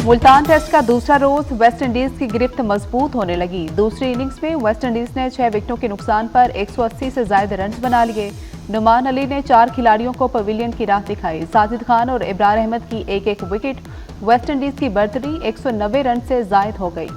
Multan test का दूसरा रोज West Indies की गिरफ्त मजबूत होने लगी। दूसरी इनिंग्स में वेस्ट इंडीज ने 6 विकेटों के नुकसान पर 180 से ज्यादा रन बना लिए। नुमान अली ने 4 खिलाड़ियों को पवेलियन की राह दिखाई। साजिद खान और इब्रार अहमद की एक एक विकेट। वेस्ट इंडीज की बढ़तरी 190 रन से जायद हो गई।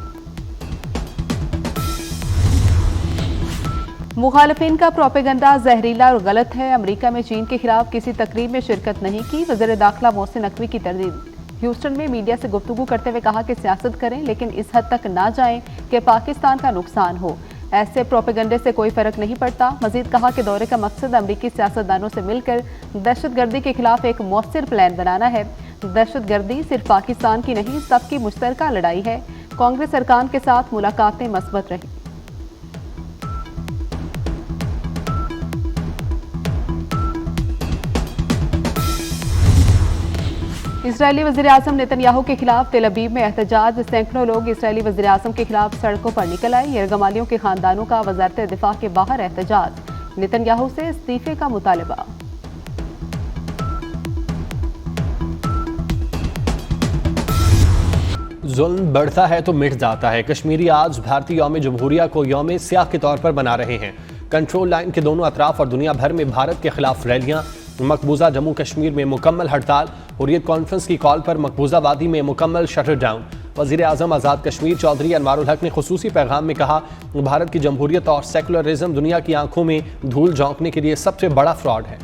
मुखालिफिन का प्रोपेगंडा जहरीला और गलत है। अमेरिका में चीन के खिलाफ किसी तकरीब में शिरकत नहीं की। वज़ीर दाखिला मोहसिन नकवी की तरदीद। ह्यूस्टन में मीडिया से गुफ्तगू करते हुए कहा कि सियासत करें लेकिन इस हद तक ना जाएं कि पाकिस्तान का नुकसान हो। ऐसे प्रोपेगंडे से कोई फर्क नहीं पड़ता। मजीद कहा कि दौरे का मकसद अमरीकी सियासतदानों से मिलकर दहशतगर्दी के खिलाफ एक मौसर प्लान बनाना है। दहशतगर्दी सिर्फ पाकिस्तान की नहीं, सबकी मुश्तरका लड़ाई है। कांग्रेस अरकान के साथ मुलाकातें मस्बत रही। इजरायली वज़ीर-ए-आज़म नेतन्याहू के खिलाफ तेल अवीव में एहतजाज। सैकड़ों लोग इजरायली वज़ीर-ए-आज़म के खिलाफ सड़कों पर निकल आए। यरगमालियों के खानदानों का वज़ारत दिफा के बाहर एहतजाज। नेतन्याहू से इस्तीफे का मुतालबा। जुल्म बढ़ता है तो मिट जाता है। कश्मीरी आज भारतीय यौम जमहूरिया को यौम स्याह के तौर पर मना रहे हैं। कंट्रोल लाइन के दोनों अतराफ और दुनिया भर में भारत के खिलाफ रैलियां। मकबूजा जम्मू कश्मीर में मुकम्मल हड़ताल। हुर्रियत कॉन्फ्रेंस की कॉल पर मकबूजा वादी में मुकम्मल शटर डाउन। वज़ीर आज़म आज़ाद कश्मीर चौधरी अनवारुल हक ने खुसूसी पैगाम में कहा, भारत की जमहूरियत और सेकुलरिज्म दुनिया की आंखों में धूल झोंकने के लिए सबसे बड़ा फ्रॉड है।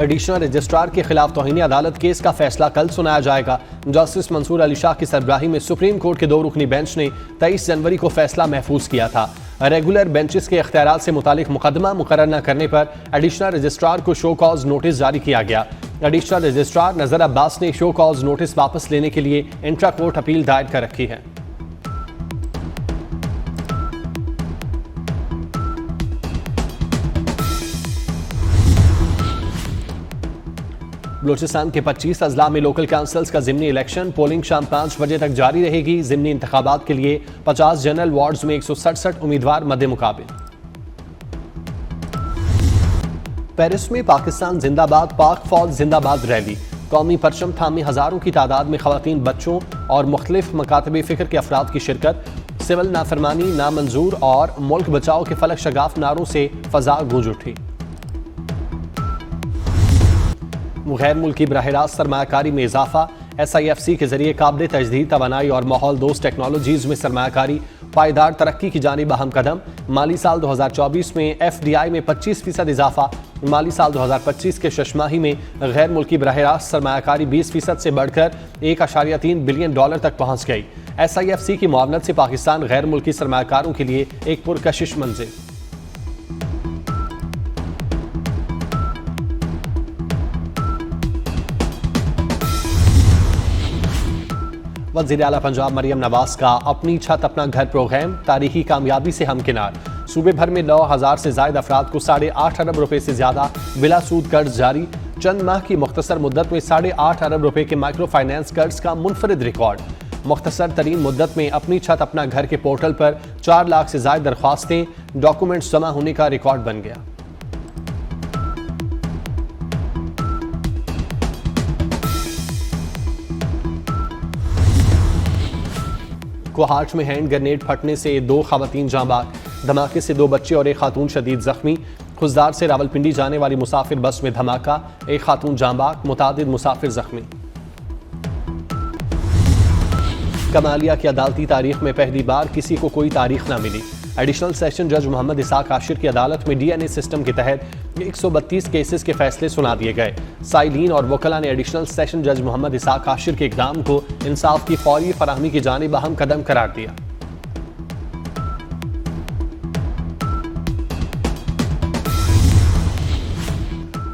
एडिशनल रजिस्ट्रार के खिलाफ तौहीन अदालत केस का फैसला कल सुनाया जाएगा। जस्टिस मंसूर अली शाह की सरबराही में सुप्रीम कोर्ट के 2 रुकनी बेंच ने 23 जनवरी को फैसला महफूज किया था। रेगुलर बेंचेस के इख्तियारात से मुतालिक मुकदमा मुकर्रर न करने पर एडिशनल रजिस्ट्रार को शो कॉज नोटिस जारी किया गया। एडिशनल रजिस्ट्रार नजर अब्बास ने शो कॉज नोटिस वापस लेने के लिए इंट्रा कोर्ट अपील दायर कर रखी है। बलूचिस्तान के 25 अजला में लोकल काउंसिल्स का ज़िमनी इलेक्शन। पोलिंग शाम 5 बजे तक जारी रहेगी। ज़िमनी इंतखाबात के लिए 50 जनरल वार्ड्स में 167 उम्मीदवार मद्दे मुकाबिल। पेरिस में पाकिस्तान जिंदाबाद पाक फौज जिंदाबाद रैली। कौमी परचम थामे हजारों की तादाद में खवातीन, बच्चों और मुख्तलिफ मकातबे फ़िक्र के अफराद की शिरकत। सिविल नाफरमानी नामंजूर और मुल्क बचाओ के फलक शगाफ नारों से फजा गूंज उठी। गैर मुल्की बराह रास्त सरमायाकारी में इजाफा। SIFC के जरिए काबिल तजदीद तवानाई और माहौल दोस्त टेक्नोलॉजीज में सरमायाकारी। पायदार तरक्की की जानिब अहम कदम। माली साल 2024 में FDI में 25% इजाफा। माली साल 2025 के शशमाही में गैर मुल्की बराह रास्त सरमायाकारी 20% से बढ़कर $1.3 बिलियन तक पहुँच गई। SIFC की मुआवनत से पाकिस्तान गैर मुल्की सरमायाकारों के लिए एक पुरकशिश मंजिल। वज़ीर आला पंजाब मरियम नवाज का अपनी छत अपना घर प्रोग्राम तारीखी कामयाबी से हमकिनार। सूबे भर में 9,000 से ज़ायद अफराद को 8.5 अरब रुपए से ज़्यादा बिला सूद कर्ज जारी। चंद माह की मुख्तसर मुद्दत में 8.5 अरब रुपए के माइक्रो फाइनेंस कर्ज का मुनफरिद रिकॉर्ड। मुख्तसर तरीन मुद्दत में अपनी छत अपना घर के पोर्टल पर 4 लाख से ज़ायद दरख्वास्तें, डॉक्यूमेंट्स जमा होने का रिकॉर्ड बन गया। कोहाट में हैंड ग्रेनेड फटने से 2 खवातीन जांबाग। धमाके से 2 बच्चे और 1 खातून शदीद जख्मी। खुजदार से रावलपिंडी जाने वाली मुसाफिर बस में धमाका, 1 खातून जांबाग, मुतादिद मुसाफिर जख्मी। कमालिया की अदालती तारीख में पहली बार किसी को कोई तारीख न मिली। एडिशनल सेशन जज मोहम्मद इसाक आशिर की अदालत में DNA सिस्टम के तहत 132 केसेस के फैसले सुना दिए गए। साइलीन और वकला ने एडिशनल सेशन जज मोहम्मद इसाक आशिर के इक़दाम को इंसाफ की फौरी फराहमी की जानिब अहम कदम करार दिया।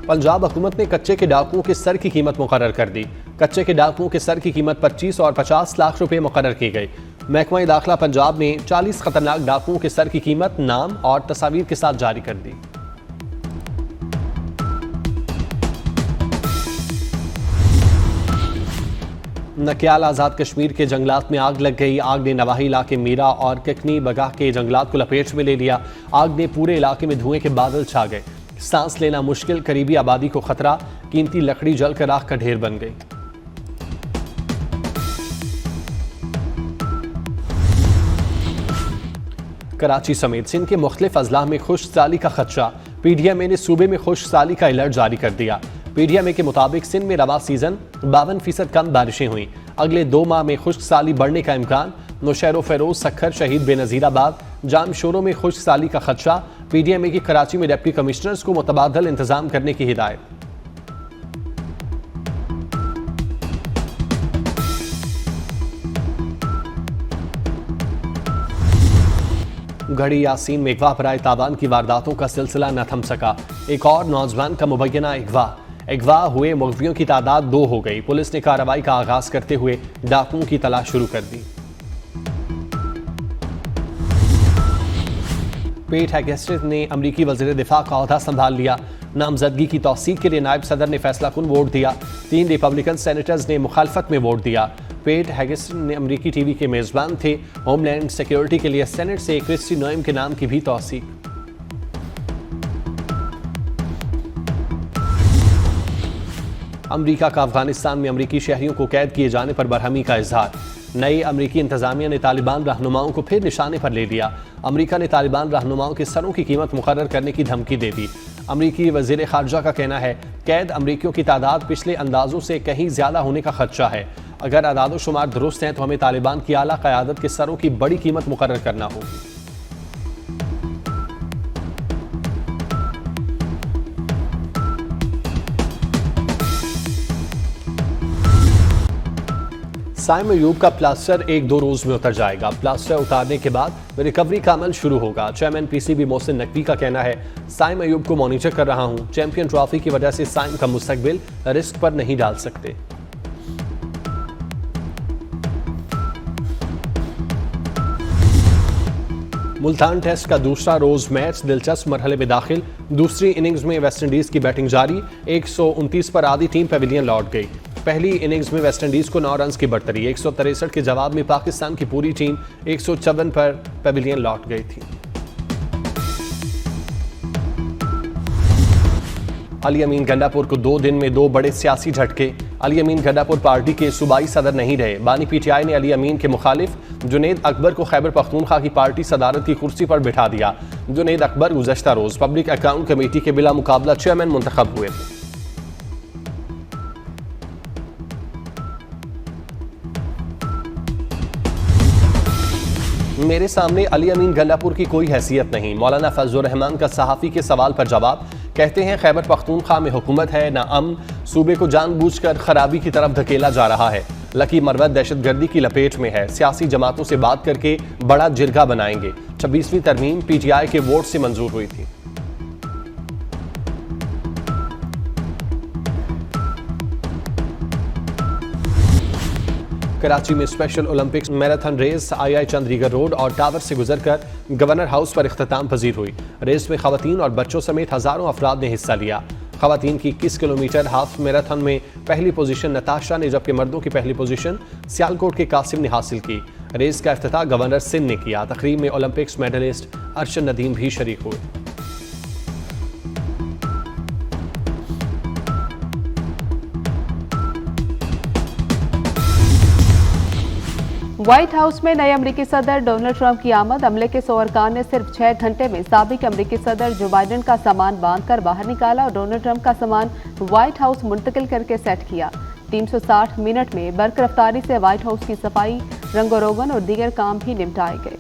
पंजाब हुकूमत ने कच्चे के डाकुओं के सर की कीमत मुकर्रर कर दी। कच्चे के डाकुओं के सर की कीमत 25 और 50 लाख रुपए मुकर्रर की गई। महकमा दाखिला पंजाब ने 40 खतरनाक डाकुओं के सर की कीमत नाम और तस्वीर के साथ जारी कर दी। नकियाल आज़ाद कश्मीर के जंगलात में आग लग गई। आग ने नवाही इलाके मीरा और किकनी बगाह के जंगलात को लपेट में ले लिया। आग ने पूरे इलाके में धुएं के बादल छा गए। सांस लेना मुश्किल, करीबी आबादी को खतरा। कीमती लकड़ी जलकर आग का ढेर बन गई। कराची समेत सिंध के मुख्तलिफ अजला में खुश्क साली का खदशा। पीडीएमए ने सूबे में खुश्क साली का अलर्ट जारी कर दिया। पीडीएमए के मुताबिक सिंध में रवा सीजन 52% कम बारिशें हुई। अगले 2 माह में खुश्क साली बढ़ने का इम्कान। नौशहरो फेरोज, सखर, शहीद बेनजीराबाद, जाम शोरों में खुश्क साली का खदशा। पीडीएमए की कराची में डिप्टी कमिश्नर्स को मुतबादल इंतजाम करने की हिदायत। घड़ी यासीन में अगवा बराए ताबान की वारदातों का सिलसिला न थम सका। एक और नौजवान का मुबैना अगवा हुए मुग़वियों की तादाद 2 हो गई। पुलिस ने कार्रवाई का आगाज करते हुए डाकुओं की तलाश शुरू कर दी। पेट हेगेस्टेस ने अमरीकी वज़ीर दिफा का ओहदा संभाल लिया। नामजदगी की तौसीक के लिए नायब सदर ने फैसला कुन वोट दिया। 3 रिपब्लिकन सेनेटर्स ने मुखालफत में वोट दिया। पेट हेगेस्टेस ने अमरीकी टीवी के मेज़बान थे। होमलैंड सिक्योरिटी के लिए सेनेट से क्रिस्टी नोएम के नाम की भी तौसीक। अमरीका का अफगानिस्तान में अमरीकी शहरियों को कैद किए जाने पर बरहमी का इजहार। नई अमरीकी इंतजामिया ने तालिबान रहनुमाओं को फिर निशाने पर ले लिया। अमरीका ने तालिबान रहनुमाओं के सरों की कीमत मुकर्रर करने की धमकी दे दी। अमरीकी वज़ीर ख़ारजा का कहना है कैद अमरीकियों की तादाद पिछले अंदाजों से कहीं ज़्यादा होने का खदशा है। अगर अदाद शुमार दुरुस्त हैं तो हमें तालिबान की आला क़यादत के सरों की बड़ी कीमत मुकर्रर करना होगी। साइम अयूब का प्लास्टर 1-2 रोज में उतर जाएगा। प्लास्टर उतारने के बाद रिकवरी का अमल शुरू होगा। चेयरमैन पीसीबी मोहसिन नकवी का कहना है साइम अयूब को मॉनिटर कर रहा हूं। चैंपियन ट्रॉफी की वजह से साइम का मुस्तकबिल रिस्क पर नहीं डाल सकते। मुल्तान टेस्ट का दूसरा रोज मैच दिलचस्प मरहले में दाखिल। दूसरी इनिंग्स में वेस्टइंडीज की बैटिंग जारी। 129 पर आधी टीम पेविलियन लौट गई। पहली इनिंग्स में वेस्टइंडीज को 9 रन्स की बढ़तरी। 163 के जवाब में पाकिस्तान की पूरी टीम 154 पर पेविलियन लौट गई थी। अली अमीन गंडापुर को 2 दिन में 2 बड़े सियासी झटके। अली अमीन गंडापुर पार्टी के सूबाई सदर नहीं रहे। बानी पीटीआई ने अली अमीन के मुखालिफ जुनेद अकबर को खैबर पख्तूनख्वा की पार्टी सदारत की कुर्सी पर बिठा दिया। जुनेद अकबर गुज़श्ता रोज पब्लिक अकाउंट कमेटी के बिला मुकाबला चेयरमैन मुंतखब हुए थे। मेरे सामने अली अमीन गंडापुर की कोई हैसियत नहीं। मौलाना फजलुर रहमान का सहाफ़ी के सवाल पर जवाब। कहते हैं खैबर पख्तूनख्वा में हुकूमत है ना अमन, सूबे को जानबूझकर खराबी की तरफ धकेला जा रहा है। लकी मरवत दहशतगर्दी की लपेट में है। सियासी जमातों से बात करके बड़ा जिरगा बनाएंगे। 26वीं तरमीम पीटीआई के वोट से मंजूर हुई थी। कराची में स्पेशल ओलंपिक्स मैराथन रेस आई चंद्रीगढ़ रोड और टावर से गुजरकर गवर्नर हाउस पर इख्तिताम पजीर हुई। रेस में खवातीन और बच्चों समेत हजारों अफराद ने हिस्सा लिया। खवातीन की 21 किलोमीटर हाफ मैराथन में पहली पोजीशन नताशा ने, जबकि मर्दों की पहली पोजीशन सियालकोट के कासिम ने हासिल की। रेस का इफ्तिताह गवर्नर सिंध ने किया। तकरीब में ओलंपिक्स मेडलिस्ट अरशद नदीम भी शरीक हुए। व्हाइट हाउस में नए अमरीकी सदर डोनाल्ड ट्रंप की आमद। अमले के 100 अरकान ने सिर्फ 6 घंटे में साबिक अमरीकी सदर जो बाइडेन का सामान बांधकर बाहर निकाला और डोनाल्ड ट्रंप का सामान व्हाइट हाउस मुंतकिल करके सेट किया। 360 मिनट में बर्क रफ्तारी से व्हाइट हाउस की सफाई, रंगोरोगन और दीगर काम भी निपटाए गए।